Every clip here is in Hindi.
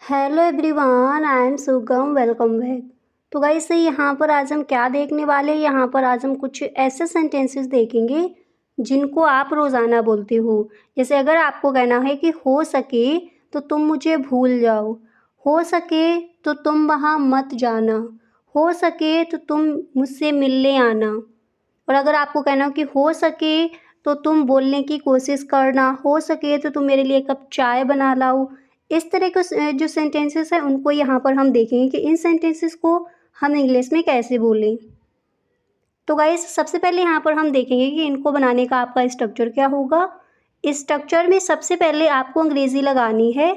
हेलो एवरीवन, आई एम सुगम। Welcome back. तो गाइस यहाँ पर आज हम क्या देखने वाले हैं। यहाँ पर आज हम कुछ ऐसे सेंटेंसेस देखेंगे जिनको आप रोज़ाना बोलते हो। जैसे अगर आपको कहना है कि हो सके तो तुम मुझे भूल जाओ, हो सके तो तुम वहाँ मत जाना, हो सके तो तुम मुझसे मिलने आना। और अगर आपको कहना हो कि हो सके तो तुम बोलने की कोशिश करना, हो सके तो तुम मेरे लिए कप चाय बना लाओ। इस तरह के जो सेंटेंसेस हैं उनको यहाँ पर हम देखेंगे कि इन सेंटेंसेस को हम इंग्लिश में कैसे बोलें। तो गाइस सबसे पहले यहाँ पर हम देखेंगे कि इनको बनाने का आपका स्ट्रक्चर क्या होगा। इस स्ट्रक्चर में सबसे पहले आपको अंग्रेज़ी लगानी है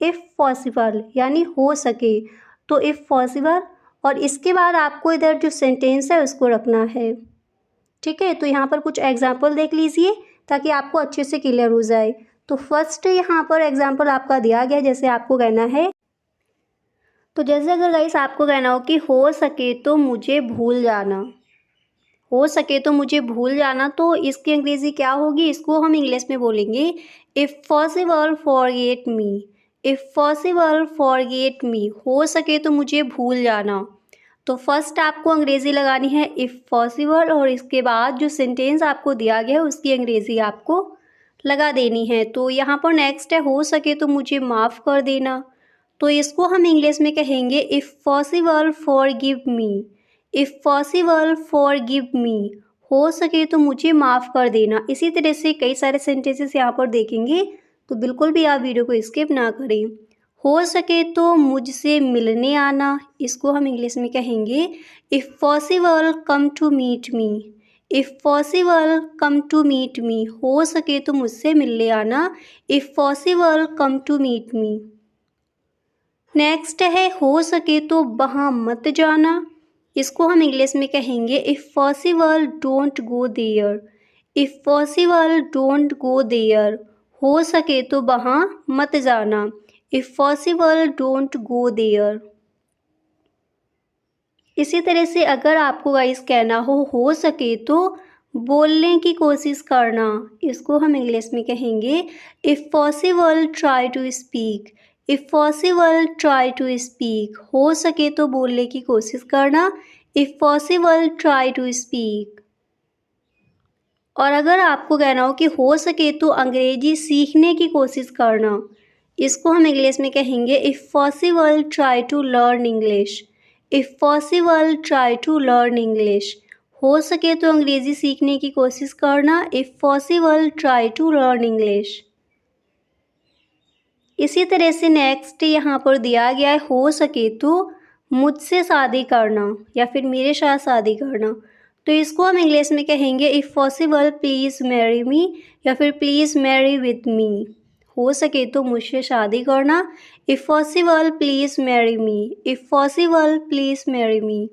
इफ़ पॉसिबल, यानी हो सके तो इफ़ पॉसिबल, और इसके बाद आपको इधर जो सेंटेंस है उसको रखना है। ठीक है, तो यहाँ पर कुछ एग्जाम्पल देख लीजिए ताकि आपको अच्छे से क्लियर हो जाए। तो फर्स्ट यहाँ पर एग्जाम्पल आपका दिया गया है, जैसे आपको कहना है। तो जैसे अगर गाइस आपको कहना हो कि हो सके तो मुझे भूल जाना, हो सके तो मुझे भूल जाना, तो इसकी अंग्रेज़ी क्या होगी, इसको हम इंग्लिश में बोलेंगे if possible forget me. If possible forget me, हो सके तो मुझे भूल जाना। तो फर्स्ट आपको अंग्रेज़ी लगानी है इफ़ पॉसिबल, और इसके बाद जो सेंटेंस आपको दिया गया है उसकी अंग्रेज़ी आपको लगा देनी है। तो यहाँ पर नेक्स्ट है हो सके तो मुझे माफ़ कर देना, तो इसको हम इंग्लिश में कहेंगे if possible forgive me. If possible forgive me, हो सके तो मुझे माफ़ कर देना। इसी तरह से कई सारे सेंटेंसेस यहाँ पर देखेंगे, तो बिल्कुल भी आप वीडियो को स्किप ना करें। हो सके तो मुझसे मिलने आना, इसको हम इंग्लिश में कहेंगे if possible come to meet me. If possible come to meet me, हो सके तो मुझसे मिलने आना, if possible come to meet me. Next है हो सके तो वहाँ मत जाना, इसको हम इंग्लिश में कहेंगे if possible don't go there. If possible don't go there, हो सके तो वहाँ मत जाना, if possible don't go there. इसी तरह से अगर आपको गाइस कहना हो सके तो बोलने की कोशिश करना, इसको हम इंग्लिश में कहेंगे if possible try to speak. If possible try to speak, हो सके तो बोलने की कोशिश करना, if possible try to speak. और अगर आपको कहना हो कि हो सके तो अंग्रेजी सीखने की कोशिश करना, इसको हम इंग्लिश में कहेंगे if possible try to learn English. If possible try to learn English, हो सके तो अंग्रेज़ी सीखने की कोशिश करना, if possible try to learn English. इसी तरह से नेक्स्ट यहाँ पर दिया गया है हो सके तो मुझसे शादी करना या फिर मेरे साथ शादी करना, तो इसको हम इंग्लिश में कहेंगे if possible please marry me या फिर प्लीज़ मैरी विद मी। हो सके तो मुझसे शादी करना, if possible please marry me. If possible please marry me.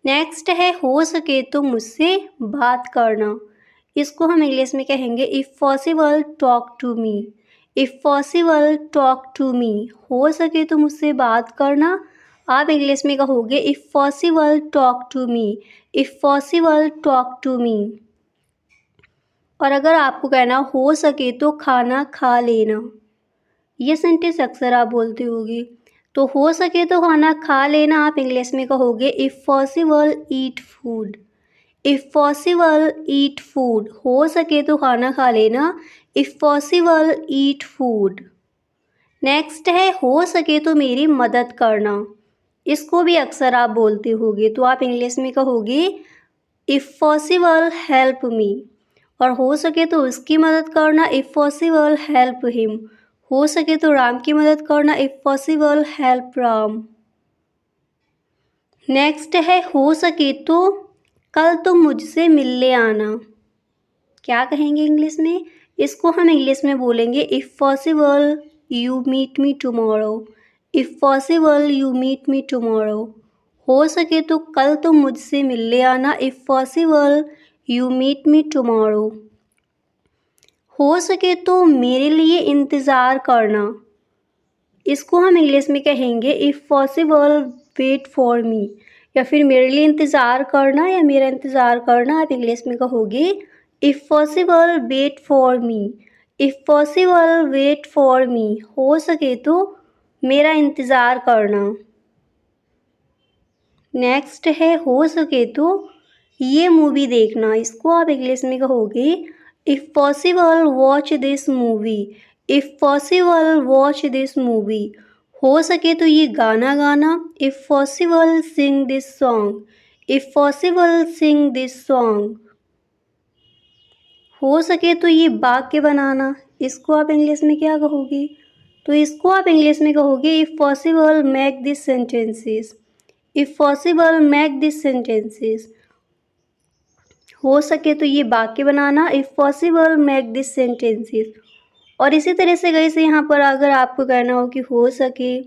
Next है हो सके तो मुझसे बात करना, इसको हम इंग्लिश में कहेंगे if possible talk to me. If possible talk to me, हो सके तो मुझसे बात करना, आप इंग्लिश में कहोगे if possible talk to me. If possible talk to me. और अगर आपको कहना हो सके तो खाना खा लेना, ये सेंटेंस अक्सर आप बोलते होगे, तो हो सके तो खाना खा लेना, आप इंग्लिश में कहोगे if possible eat food. If possible eat food, हो सके तो खाना खा लेना, if possible eat food. Next है हो सके तो मेरी मदद करना, इसको भी अक्सर आप बोलते होगे, तो आप इंग्लिश में कहोगे इफ़ पॉसिबल हेल्प मी। और हो सके तो उसकी मदद करना, इफ़ पॉसिबल हेल्प हिम। हो सके तो राम की मदद करना, if possible help Ram. Next है हो सके तो कल तुम मुझसे मिलने आना, क्या कहेंगे इंग्लिश में, इसको हम इंग्लिश में बोलेंगे if possible you meet me tomorrow. If possible you meet me tomorrow, हो सके तो कल तुम मुझसे मिलने आना, if possible you meet me tomorrow. हो सके तो मेरे लिए इंतज़ार करना, इसको हम इंग्लिश में कहेंगे if possible wait for me. या फिर मेरे लिए इंतज़ार करना या मेरा इंतज़ार करना, आप इंग्लिश में कहोगे if possible wait for me. If possible wait for me, हो सके तो मेरा इंतज़ार करना। नेक्स्ट है हो सके तो ये मूवी देखना। इसको आप इंग्लिश में कहोगे if possible watch this movie. If possible watch this movie. हो सके तो ये गाना गाना। If possible Singh this song. If possible Singh this song. हो सके तो ये वाक्य बनाना। इसको आप इंग्लिश में क्या कहोगे? तो इसको आप इंग्लिश में कहोगे if possible make this sentences. If possible make this sentences. हो सके तो ये वाक्य बनाना। If possible make this sentences. और इसी तरह से गई से यहाँ पर अगर आपको कहना हो कि हो सके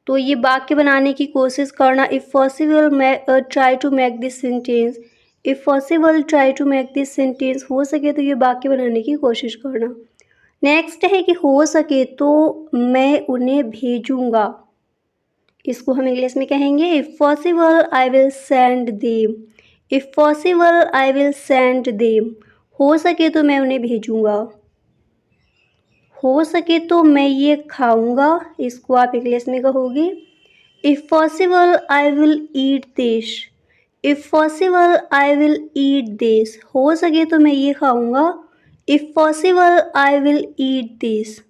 तो ये वाक्य बनाने की कोशिश करना। If possible try to make this sentence. If possible try to make this sentence. हो सके तो ये वाक्य बनाने की कोशिश करना। नेक्स्ट है कि हो सके तो मैं उन्हें भेजूँगा। इसको हम इंग्लिश में कहेंगे if possible I will send them. If possible I will send them. हो सके तो मैं उन्हें भेजूँगा। हो सके तो मैं ये खाऊंगा। इसको आप इंग्लिश में कहोगे if possible I will eat this. If possible I will eat this. हो सके तो मैं ये खाऊंगा। If possible I will eat this.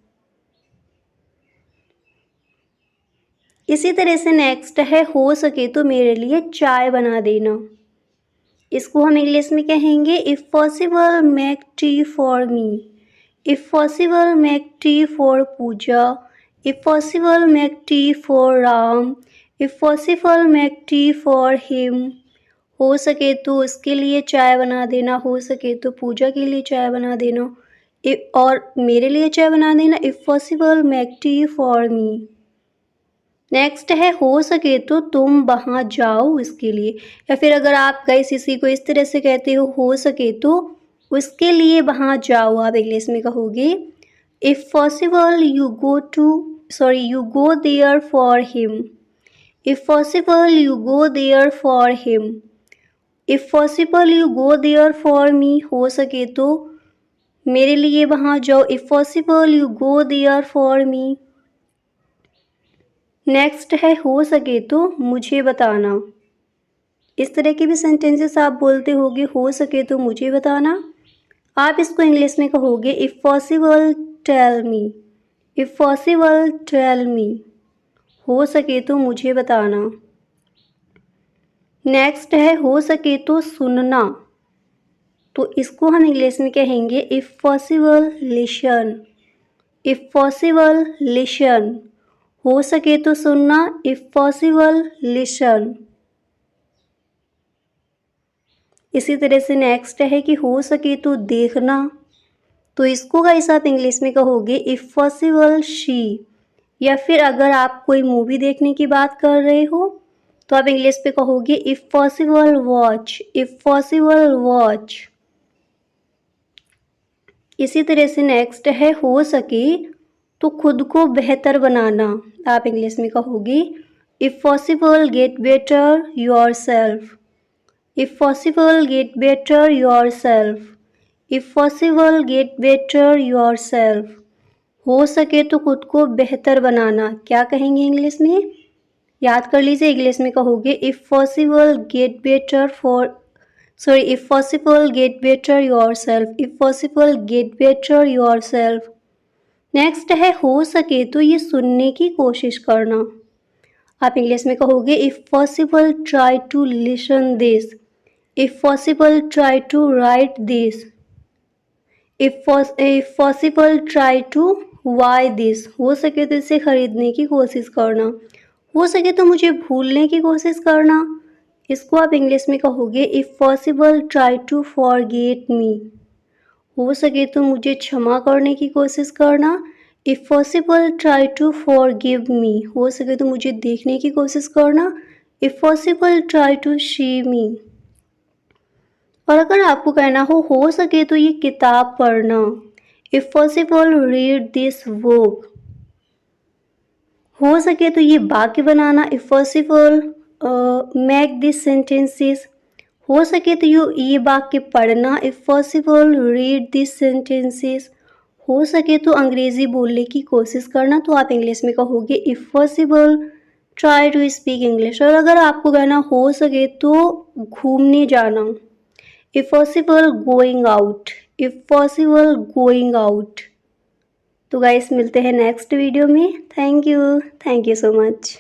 इसी तरह से नेक्स्ट है हो सके तो मेरे लिए चाय बना देना। इसको हम इंग्लिश में कहेंगे if possible make tea for me. If possible make tea for Puja. If possible make tea for Ram. If possible make tea for him. हो सके तो उसके लिए चाय बना देना। हो सके तो पूजा के लिए चाय बना देना। और मेरे लिए चाय बना देना। If possible make tea for me. Next है हो सके तो तुम वहाँ जाओ उसके लिए। या फिर अगर आप किसी को इस तरह से कहते हो सके तो उसके लिए वहाँ जाओ। आप इंग्लिश में कहोगे if possible you go there for him. If possible you go there for him. If possible you go there for me. हो सके तो मेरे लिए वहाँ जाओ। If possible you go there for me. Next है हो सके तो मुझे बताना। इस तरह के भी सेंटेंसेस आप बोलते होगे हो सके तो मुझे बताना। आप इसको इंग्लिश में कहोगे if possible tell me. If possible tell me. हो सके तो मुझे बताना। नेक्स्ट है हो सके तो सुनना। तो इसको हम इंग्लिश में कहेंगे if possible listen. If possible listen. हो सके तो सुनना। If possible listen. इसी तरह से नेक्स्ट है कि हो सके तो देखना। तो इसको गाइस आप इंग्लिश में कहोगे इफ़ पॉसिबल शी। या फिर अगर आप कोई मूवी देखने की बात कर रहे हो तो आप इंग्लिश पे कहोगे if possible watch. If possible watch. इसी तरह से नेक्स्ट है हो सके तो खुद को बेहतर बनाना। आप इंग्लिश में कहोगे if possible get better your self. If possible get better your self. If possible get better your self. हो सके तो खुद को बेहतर बनाना। क्या कहेंगे इंग्लिश में? याद कर लीजिए इंग्लिश में कहोगे if possible get better if possible get better your self. If possible get better your self. Next है हो सके तो ये सुनने की कोशिश करना। आप इंग्लिश में कहोगे if possible try to listen this. If possible try to write this. If possible try to buy this. हो सके तो इसे खरीदने की कोशिश करना। हो सके तो मुझे भूलने की कोशिश करना। इसको आप इंग्लिश में कहोगे if possible try to forget me. हो सके तो मुझे क्षमा करने की कोशिश करना। If possible try to forgive me. हो सके तो मुझे देखने की कोशिश करना। If possible try to see me. और अगर आपको कहना हो सके तो ये किताब पढ़ना। If possible read this book. हो सके तो ये वाक्य बनाना। If possible make this sentences. हो सके तो ये वाक्य पढ़ना। If possible read this sentences. हो सके तो अंग्रेज़ी बोलने की कोशिश करना, तो आप इंग्लिश में कहोगे if possible try to speak English. और अगर आपको कहना हो सके तो घूमने जाना, if possible going out, if possible going out. तो गाइस मिलते हैं नेक्स्ट वीडियो में। Thank you so much.